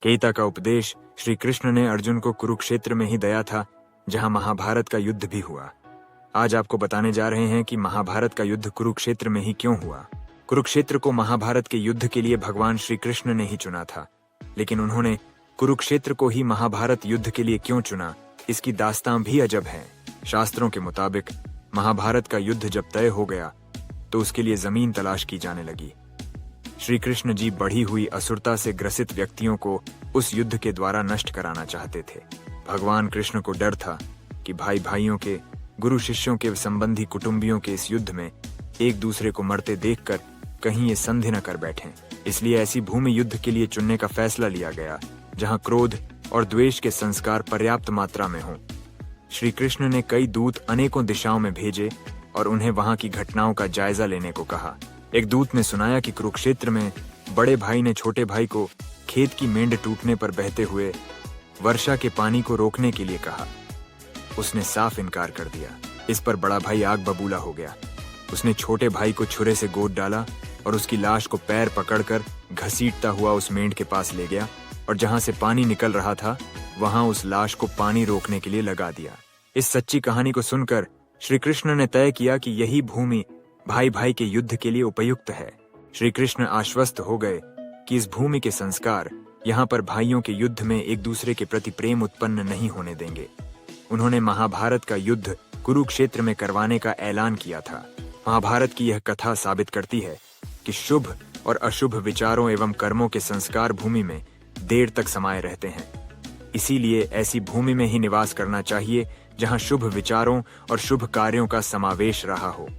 गीता का उपदेश श्री कृष्ण ने अर्जुन को कुरुक्षेत्र में ही दिया था, जहां महाभारत का युद्ध भी हुआ। आज आपको बताने जा रहे हैं कि महाभारत का युद्ध कुरुक्षेत्र में ही क्यों हुआ। कुरुक्षेत्र को महाभारत के युद्ध के लिए भगवान श्री कृष्ण ने ही चुना था, लेकिन उन्होंने कुरुक्षेत्र को ही महाभारत युद्ध के लिए क्यों चुना, इसकी दास्तां भी अजब है। शास्त्रों के मुताबिक महाभारत का युद्ध जब तय हो गया तो उसके लिए जमीन तलाश की जाने लगी। श्री कृष्ण जी बढ़ी हुई असुरता से ग्रसित व्यक्तियों को उस युद्ध के द्वारा नष्ट कराना चाहते थे। भगवान कृष्ण को डर था कि भाई भाइयों के, गुरु शिष्यों के, संबंधी कुटुंबियों के इस युद्ध में एक दूसरे को मरते देखकर कहीं ये संधि न कर बैठें। इसलिए ऐसी भूमि युद्ध के लिए चुनने का फैसला लिया गया जहां क्रोध और द्वेष के संस्कार पर्याप्त मात्रा में हों। श्री कृष्ण ने कई दूत अनेकों दिशाओं में भेजे और उन्हें वहां की घटनाओं का जायजा लेने को कहा। एक दूत ने सुनाया कि कुरुक्षेत्र में बड़े भाई ने छोटे भाई को खेत की मेंढ टूटने पर बहते हुए वर्षा के पानी को रोकने के लिए कहा। उसने साफ इनकार कर दिया। इस पर बड़ा भाई आग बबूला हो गया। उसने छोटे भाई को छुरे से गोद डाला और उसकी लाश को पैर पकड़कर घसीटता हुआ उस मेंढ के पास ले गया और जहां से पानी निकल रहा था वहां उस लाश को पानी रोकने के लिए लगा दिया। इस सच्ची कहानी को सुनकर श्री कृष्ण ने तय किया कि यही भूमि भाई भाई के युद्ध के लिए उपयुक्त है। श्री कृष्ण आश्वस्त हो गए कि इस भूमि के संस्कार यहाँ पर भाइयों के युद्ध में एक दूसरे के प्रति प्रेम उत्पन्न नहीं होने देंगे। उन्होंने महाभारत का युद्ध कुरुक्षेत्र में करवाने का ऐलान किया था। महाभारत की यह कथा साबित करती है कि शुभ और अशुभ विचारों एवं कर्मों के संस्कार भूमि में देर तक समाये रहते हैं। इसीलिए ऐसी भूमि में ही निवास करना चाहिए जहां शुभ विचारों और शुभ कार्यों का समावेश रहा हो।